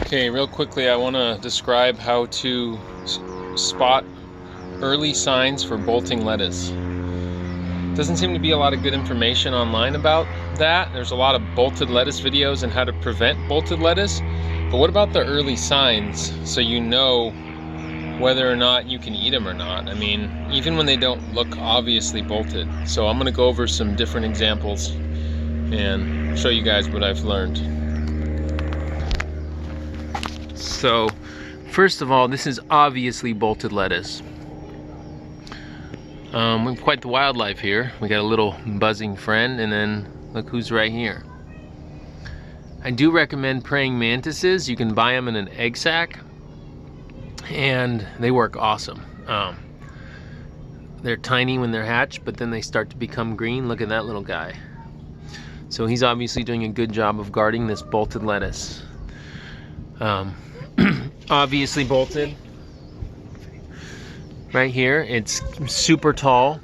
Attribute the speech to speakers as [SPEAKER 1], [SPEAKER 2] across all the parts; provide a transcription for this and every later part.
[SPEAKER 1] Okay, real quickly, I want to describe how to spot early signs for bolting lettuce. Doesn't seem to be a lot of good information online about that. There's a lot of bolted lettuce videos and how to prevent bolted lettuce. But what about the early signs so you know whether or not you can eat them or not? I mean, even when they don't look obviously bolted. So I'm going to go over some different examples and show you guys what I've learned. So, first of all, this is obviously bolted lettuce. We have quite the wildlife here. We got a little buzzing friend, and then look who's right here. I do recommend praying mantises. You can buy them in an egg sack, and they work awesome. They're tiny when they're hatched, but then they start to become green. Look at that little guy. So he's obviously doing a good job of guarding this bolted lettuce. Obviously bolted. Right here, it's super tall.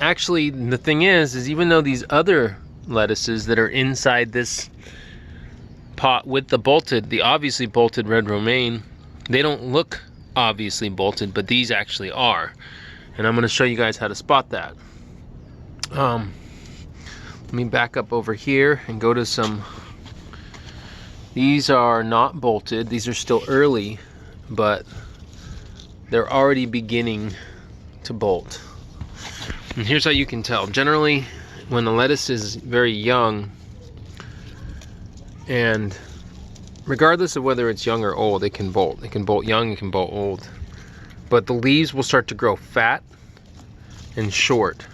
[SPEAKER 1] Actually, the thing is even though these other lettuces that are inside this pot with the obviously bolted red romaine, they don't look obviously bolted, but these actually are. And I'm going to show you guys how to spot that. Let me back up over here and go to some. These are not bolted. These are still early, but they're already beginning to bolt. And here's how you can tell. Generally, when the lettuce is very young, and regardless of whether it's young or old, it can bolt. It can bolt young, it can bolt old. But the leaves will start to grow fat and short.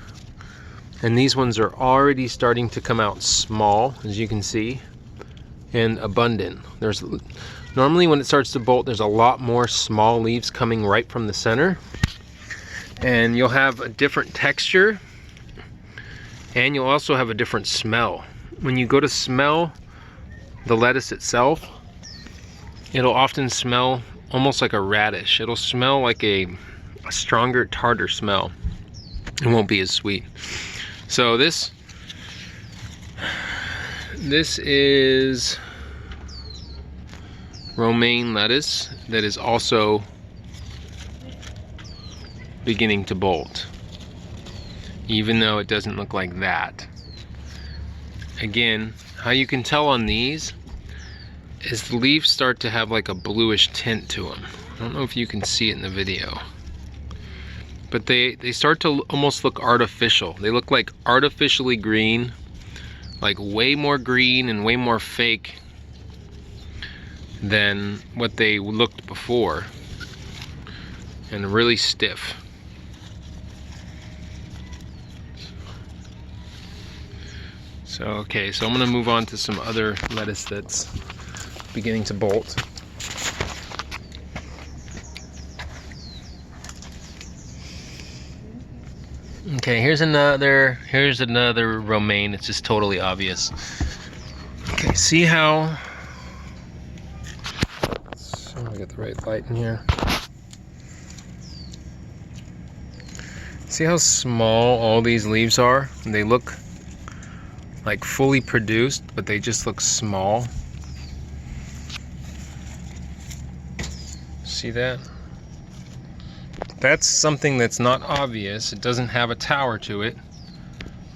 [SPEAKER 1] And these ones are already starting to come out small, as you can see, and abundant. There's normally when it starts to bolt, there's a lot more small leaves coming right from the center, and you'll have a different texture, and you'll also have a different smell. When you go to smell the lettuce itself, it'll often smell almost like a radish. It'll smell like a stronger, tartar smell. It won't be as sweet. So this is romaine lettuce that is also beginning to bolt, even though it doesn't look like that. Again, how you can tell on these is the leaves start to have like a bluish tint to them. I don't know if you can see it in the video, but they start to almost look artificial. They look like artificially green, like way more green and way more fake than what they looked before, and really stiff. So okay, so I'm gonna move on to some other lettuce that's beginning to bolt. Okay, here's another romaine. It's just totally obvious. Okay, see how, so I'm gonna get the right light in here. See how small all these leaves are? They look like fully produced, but they just look small. See that? That's something that's not obvious. It doesn't have a tower to it,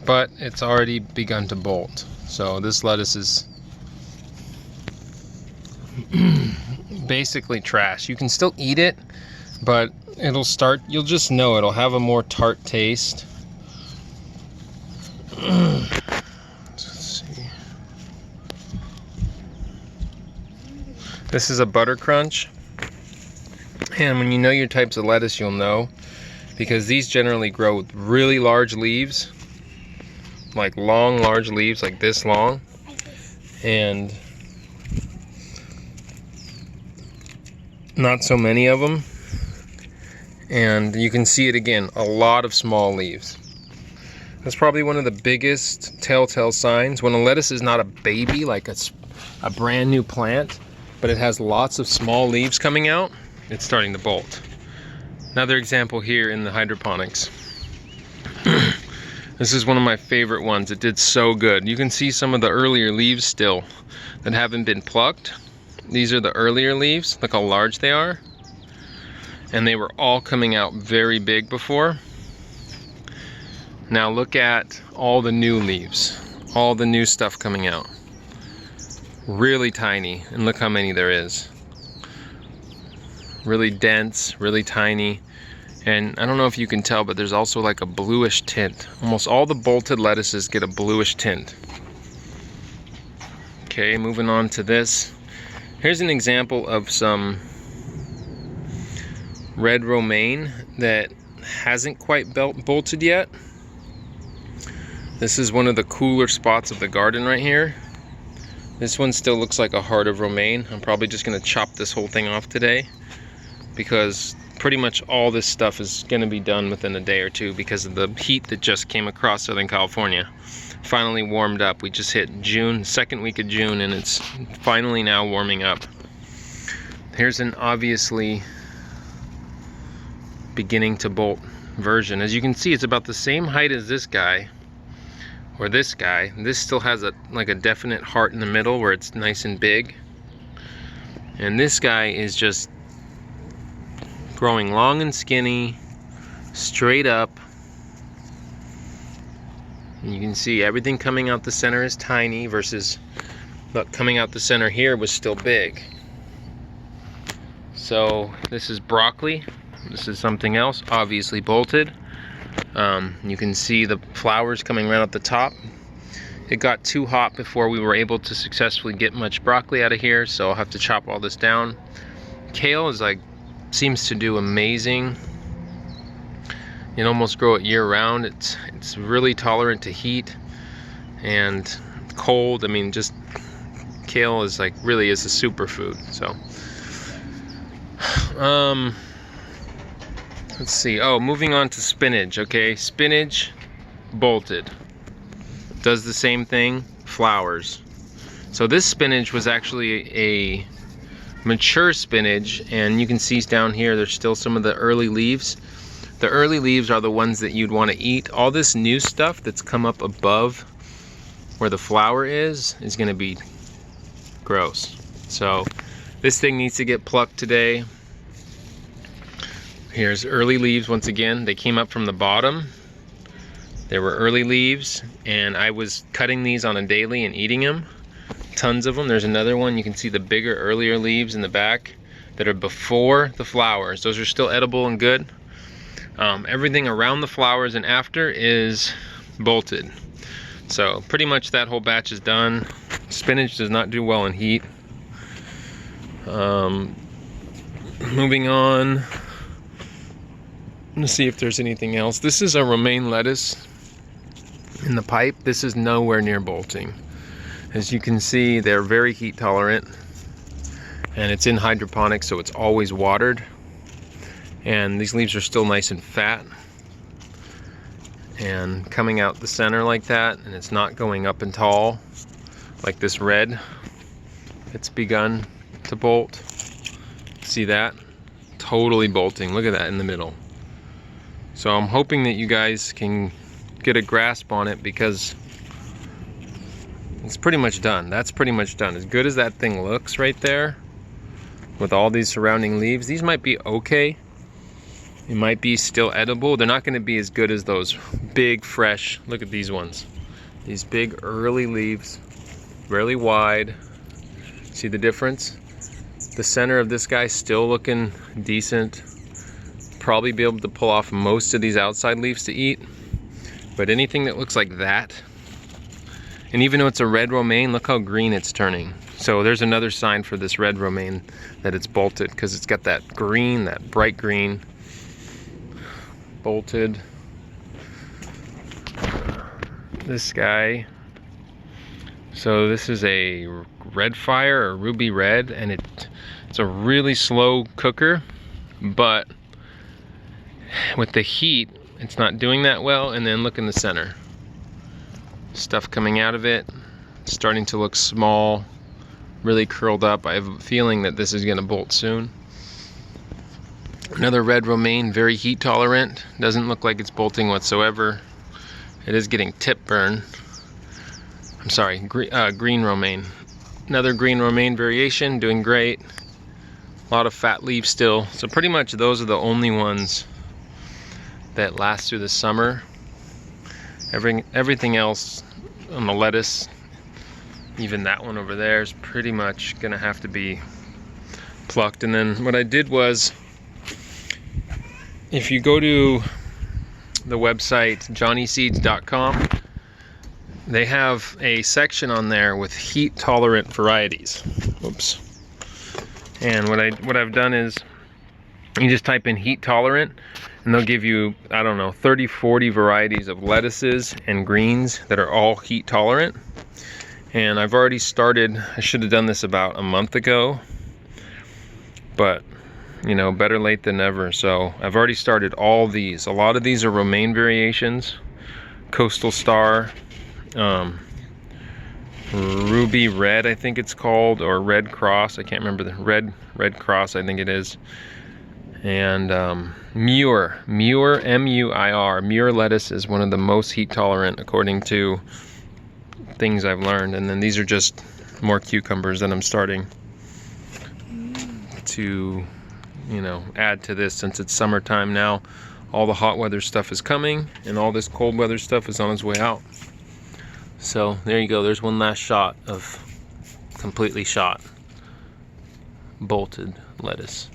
[SPEAKER 1] but it's already begun to bolt. So this lettuce is basically trash. You can still eat it, but you'll just know it'll have a more tart taste. Let's see. This is a butter crunch. And when you know your types of lettuce, you'll know, because these generally grow with really large leaves, like long, large leaves, like this long, and not so many of them. And you can see it again, a lot of small leaves. That's probably one of the biggest telltale signs. When a lettuce is not a baby, like it's a brand new plant, but it has lots of small leaves coming out, it's starting to bolt. Another example here in the hydroponics. This is one of my favorite ones. It did so good. You can see some of the earlier leaves still that haven't been plucked. These are the earlier leaves. Look how large they are. And they were all coming out very big before. Now look at all the new leaves. All the new stuff coming out. Really tiny, and look how many there is. Really dense, really tiny. And I don't know if you can tell, but there's also like a bluish tint. Almost all the bolted lettuces get a bluish tint. Okay, moving on to this. Here's an example of some red romaine that hasn't quite bolted yet. This is one of the cooler spots of the garden right here. This one still looks like a heart of romaine. I'm probably just gonna chop this whole thing off today because pretty much all this stuff is gonna be done within a day or two because of the heat that just came across Southern California. Finally warmed up. We just hit June, second week of June, and it's finally now warming up. Here's an obviously beginning to bolt version. As you can see, it's about the same height as this guy, or this guy. This still has like a definite heart in the middle where it's nice and big. And this guy is just growing long and skinny, straight up. And you can see everything coming out the center is tiny versus look, coming out the center here was still big. So this is broccoli. This is something else, obviously bolted. You can see the flowers coming right out the top. It got too hot before we were able to successfully get much broccoli out of here, so I'll have to chop all this down. Kale is like, seems to do amazing. You can almost grow it year round. It's really tolerant to heat and cold. I mean, just kale is like, really is a superfood. So let's see. Oh, moving on to spinach. Okay, spinach bolted, does the same thing, flowers. So this spinach was actually a mature spinach, and you can see down here there's still some of the early leaves. The early leaves are the ones that you'd want to eat. All this new stuff that's come up above where the flower is going to be gross. So this thing needs to get plucked today. Here's early leaves once again. They came up from the bottom. There were early leaves, and I was cutting these on a daily and eating them. Tons of them. There's another one. You can see the bigger, earlier leaves in the back that are before the flowers. Those are still edible and good. Everything around the flowers and after is bolted. So pretty much that whole batch is done. Spinach does not do well in heat. Moving on. Let's see if there's anything else. This is a romaine lettuce in the pipe. This is nowhere near bolting. As you can see, they're very heat tolerant, and it's in hydroponics, so it's always watered. And these leaves are still nice and fat and coming out the center like that, and it's not going up and tall like this red. It's begun to bolt. See that? Totally bolting. Look at that in the middle. So I'm hoping that you guys can get a grasp on it because it's pretty much done. That's pretty much done. As good as that thing looks right there with all these surrounding leaves, these might be okay. It might be still edible. They're not going to be as good as those big, fresh, look at these ones. These big early leaves, really wide. See the difference? The center of this guy still looking decent. Probably be able to pull off most of these outside leaves to eat. But anything that looks like that, and even though it's a red romaine, look how green it's turning. So there's another sign for this red romaine that it's bolted, because it's got that green, that bright green. Bolted. This guy. So this is a red fire or ruby red, and it's a really slow cooker, but with the heat, it's not doing that well. And then look in the center. Stuff coming out of it, starting to look small, really curled up. I have a feeling that this is going to bolt soon. Another red romaine, very heat tolerant. Doesn't look like it's bolting whatsoever. It is getting tip burn. I'm sorry, green romaine. Another green romaine variation, doing great. A lot of fat leaves still. So pretty much those are the only ones that last through the summer. Everything else on the lettuce, even that one over there, is pretty much gonna have to be plucked. And then what I did was, if you go to the website johnnyseeds.com, they have a section on there with heat tolerant varieties. Oops. And what I've done is, you just type in heat tolerant and they'll give you, I don't know, 30-40 varieties of lettuces and greens that are all heat tolerant. And I've already started. I should have done this about a month ago, but you know, better late than never. So I've already started all these. A lot of these are romaine variations, Coastal Star, Ruby Red, I think it's called, or Red Cross. I can't remember the Red Cross, I think it is. And Muir, M-U-I-R. Muir lettuce is one of the most heat tolerant according to things I've learned. And then these are just more cucumbers that I'm starting to, you know, add to this since it's summertime now. All the hot weather stuff is coming and all this cold weather stuff is on its way out. So there you go, there's one last shot of completely shot bolted lettuce.